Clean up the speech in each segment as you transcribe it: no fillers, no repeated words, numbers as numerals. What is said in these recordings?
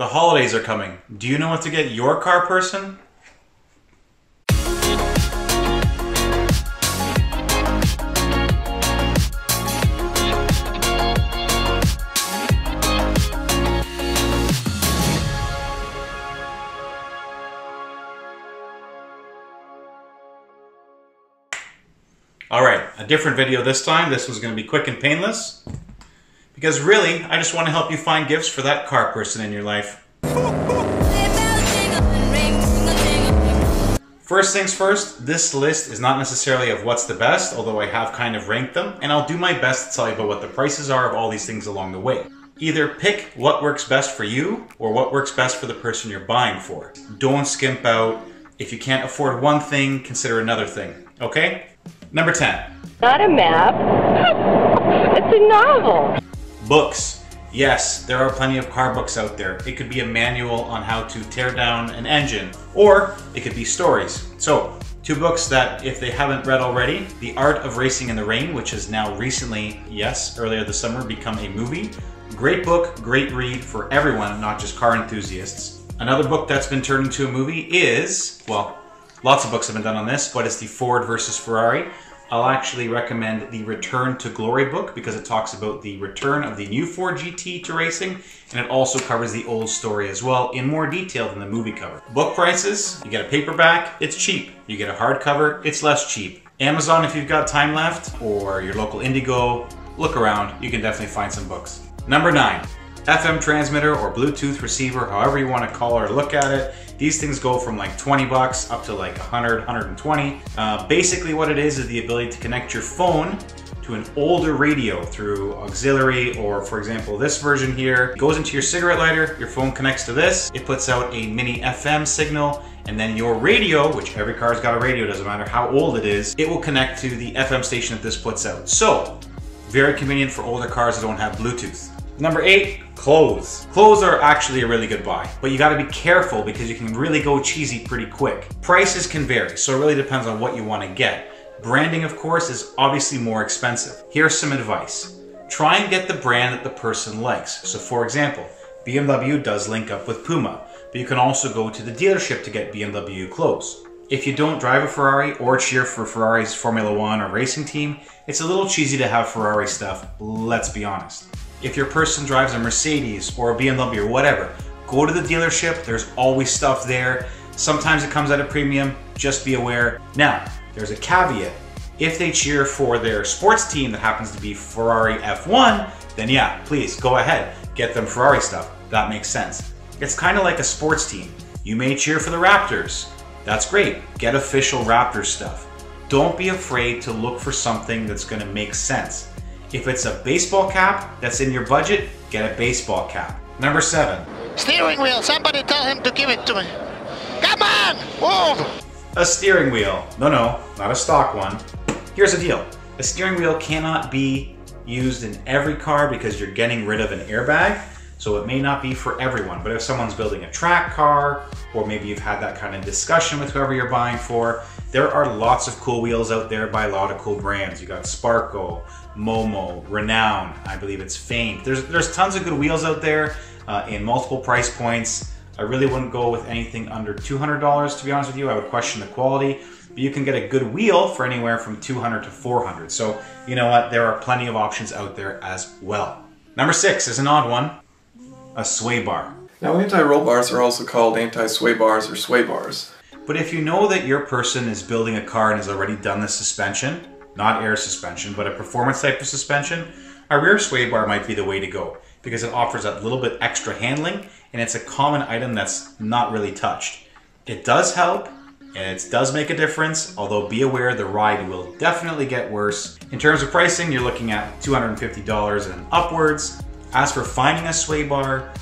The holidays are coming. Do you know what to get your car person? Alright, a different video this time. This was going to be quick and painless. Because really, I just want to help you find gifts for that car person in your life. First things first, this list is not necessarily of what's the best, although I have kind of ranked them, and I'll do my best to tell you about what the prices are of all these things along the way. Either pick what works best for you, or what works best for the person you're buying for. Don't skimp out. If you can't afford one thing, consider another thing, okay? Number 10. Not a map. It's a novel. Books. Yes, there are plenty of car books out there. It could be a manual on how to tear down an engine, or it could be stories. So, two books that, if they haven't read already, The Art of Racing in the Rain, which has now recently, yes, earlier this summer, become a movie. Great book, great read for everyone, not just car enthusiasts. Another book that's been turned into a movie is, well, lots of books have been done on this, but it's the Ford versus Ferrari. I'll actually recommend the Return to Glory book because it talks about the return of the new Ford GT to racing, and it also covers the old story as well in more detail than the movie cover. Book prices, you get a paperback, it's cheap. You get a hardcover, it's less cheap. Amazon if you've got time left, or your local Indigo, look around, you can definitely find some books. Number 9. FM transmitter or Bluetooth receiver, however you want to call it or look at it. These things go from like 20 bucks up to like 100, 120. Basically what it is the ability to connect your phone to an older radio through auxiliary, or for example this version here. It goes into your cigarette lighter, your phone connects to this, it puts out a mini FM signal, and then your radio, which every car's got a radio, doesn't matter how old it is, it will connect to the FM station that this puts out. So, very convenient for older cars that don't have Bluetooth. Number 8, clothes. Clothes are actually a really good buy, but you gotta be careful because you can really go cheesy pretty quick. Prices can vary, so it really depends on what you wanna get. Branding, of course, is obviously more expensive. Here's some advice. Try and get the brand that the person likes. So for example, BMW does link up with Puma, but you can also go to the dealership to get BMW clothes. If you don't drive a Ferrari or cheer for Ferrari's Formula One or racing team, it's a little cheesy to have Ferrari stuff, let's be honest. If your person drives a Mercedes or a BMW or whatever, go to the dealership, there's always stuff there. Sometimes it comes at a premium, just be aware. Now, there's a caveat. If they cheer for their sports team that happens to be Ferrari F1, then yeah, please go ahead, get them Ferrari stuff. That makes sense. It's kind of like a sports team. You may cheer for the Raptors. That's great, get official Raptors stuff. Don't be afraid to look for something that's gonna make sense. If it's a baseball cap that's in your budget, get a baseball cap. Number 7. Steering wheel, somebody tell him to give it to me. Come on, move! A steering wheel. No, not a stock one. Here's the deal. A steering wheel cannot be used in every car because you're getting rid of an airbag, so it may not be for everyone. But if someone's building a track car, or maybe you've had that kind of discussion with whoever you're buying for, there are lots of cool wheels out there by a lot of cool brands. You got Sparco, Momo, Renown, I believe it's Famed. There's tons of good wheels out there in multiple price points. I really wouldn't go with anything under $200 to be honest with you. I would question the quality, but you can get a good wheel for anywhere from $200 to $400. So you know what, there are plenty of options out there as well. Number 6 is an odd one, a sway bar. Now anti-roll bars are also called anti-sway bars or sway bars. But if you know that your person is building a car and has already done the suspension, not air suspension, but a performance type of suspension, a rear sway bar might be the way to go because it offers a little bit extra handling and it's a common item that's not really touched. It does help and it does make a difference, although be aware the ride will definitely get worse. In terms of pricing, you're looking at $250 and upwards. As for finding a sway bar,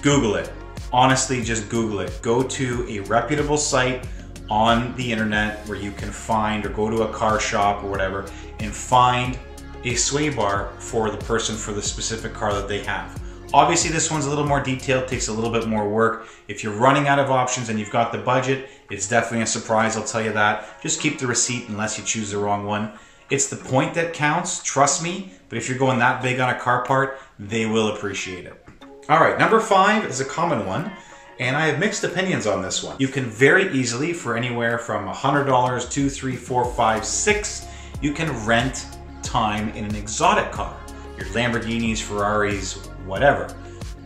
Google it. Honestly, just Google it. Go to a reputable site on the internet where you can find, or go to a car shop or whatever, and find a sway bar for the person for the specific car that they have. Obviously this one's a little more detailed, takes a little bit more work. If you're running out of options and you've got the budget, it's definitely a surprise, I'll tell you that. Just keep the receipt unless you choose the wrong one. It's the point that counts, trust me, but if you're going that big on a car part, they will appreciate it. All right, number 5 is a common one, and I have mixed opinions on this one. You can very easily, for anywhere from $100, $2, $3, $4, $5, $6, you can rent time in an exotic car. Your Lamborghinis, Ferraris, whatever.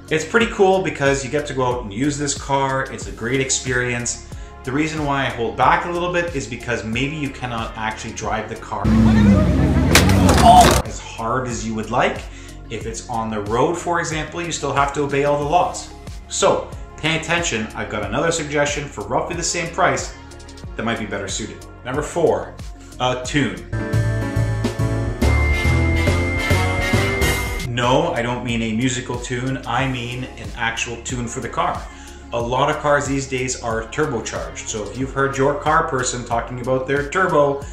It's pretty cool because you get to go out and use this car. It's a great experience. The reason why I hold back a little bit is because maybe you cannot actually drive the car as hard as you would like. If it's on the road, for example, you still have to obey all the laws. So pay attention. I've got another suggestion for roughly the same price that might be better suited. Number 4, a tune. No, I don't mean a musical tune. I mean an actual tune for the car. A lot of cars these days are turbocharged. So if you've heard your car person talking about their turbo,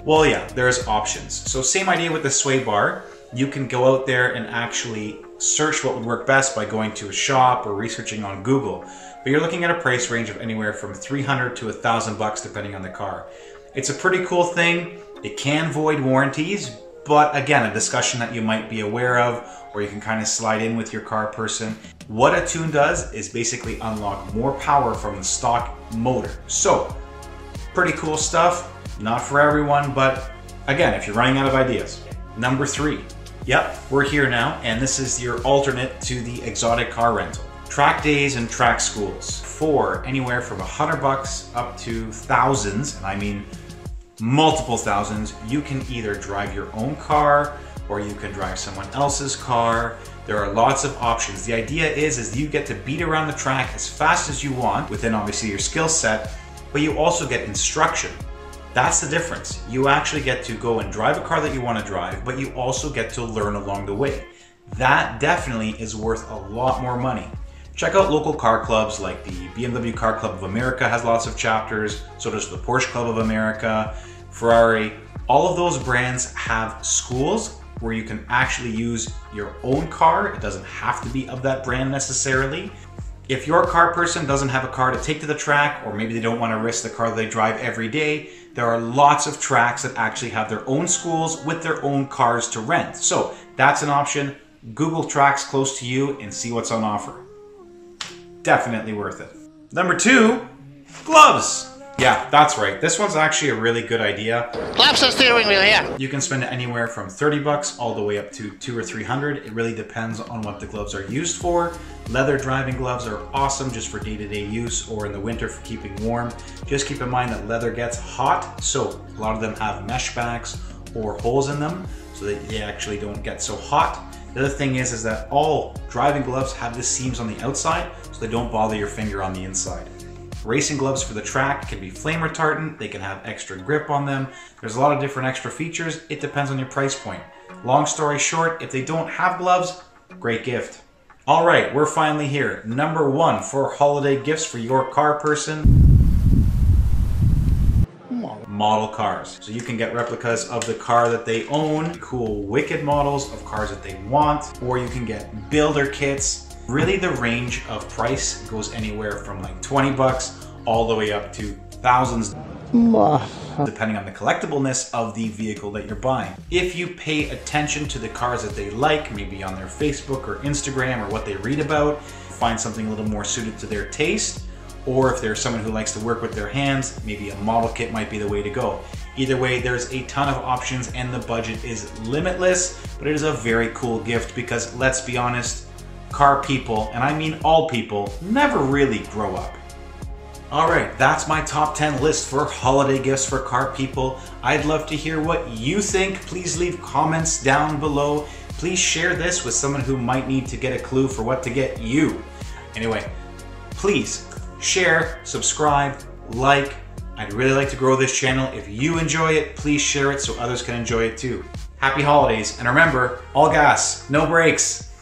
well, yeah, there's options. So same idea with the sway bar. You can go out there and actually search what would work best by going to a shop or researching on Google. But you're looking at a price range of anywhere from $300 to $1,000 depending on the car. It's a pretty cool thing. It can void warranties, but again, a discussion that you might be aware of, or you can kind of slide in with your car person. What a tune does is basically unlock more power from the stock motor. So, pretty cool stuff. Not for everyone, but again, if you're running out of ideas. Number 3. Yep, we're here now, and this is your alternate to the exotic car rental. Track days and track schools. For anywhere from $100 up to thousands, and I mean multiple thousands, you can either drive your own car or you can drive someone else's car. There are lots of options. The idea is you get to beat around the track as fast as you want within obviously your skill set, but you also get instruction. That's the difference. You actually get to go and drive a car that you want to drive, but you also get to learn along the way. That definitely is worth a lot more money. Check out local car clubs like the BMW Car Club of America has lots of chapters, so does the Porsche Club of America, Ferrari. All of those brands have schools where you can actually use your own car. It doesn't have to be of that brand necessarily. If your car person doesn't have a car to take to the track, or maybe they don't want to risk the car they drive every day, there are lots of tracks that actually have their own schools with their own cars to rent. So that's an option. Google tracks close to you and see what's on offer. Definitely worth it. Number 2, gloves. Yeah, that's right. This one's actually a really good idea. Claps and steering wheel, yeah. You can spend anywhere from $30 all the way up to $200 or $300. It really depends on what the gloves are used for. Leather driving gloves are awesome just for day-to-day use or in the winter for keeping warm. Just keep in mind that leather gets hot, so a lot of them have mesh backs or holes in them so that they actually don't get so hot. The other thing is that all driving gloves have the seams on the outside so they don't bother your finger on the inside. Racing gloves for the track can be flame retardant, they can have extra grip on them. There's a lot of different extra features, it depends on your price point. Long story short, if they don't have gloves, great gift. All right, we're finally here. Number 1 for holiday gifts for your car person. Model cars. So you can get replicas of the car that they own, cool wicked models of cars that they want, or you can get builder kits. Really the range of price goes anywhere from like $20 all the way up to thousands, depending on the collectibleness of the vehicle that you're buying. If you pay attention to the cars that they like, maybe on their Facebook or Instagram or what they read about, find something a little more suited to their taste, or if there's someone who likes to work with their hands, maybe a model kit might be the way to go. Either way, there's a ton of options and the budget is limitless, but it is a very cool gift because let's be honest, car people, and I mean all people, never really grow up. Alright, that's my top 10 list for holiday gifts for car people. I'd love to hear what you think. Please leave comments down below. Please share this with someone who might need to get a clue for what to get you. Anyway, please share, subscribe, like. I'd really like to grow this channel. If you enjoy it, please share it so others can enjoy it too. Happy holidays, and remember, all gas, no brakes.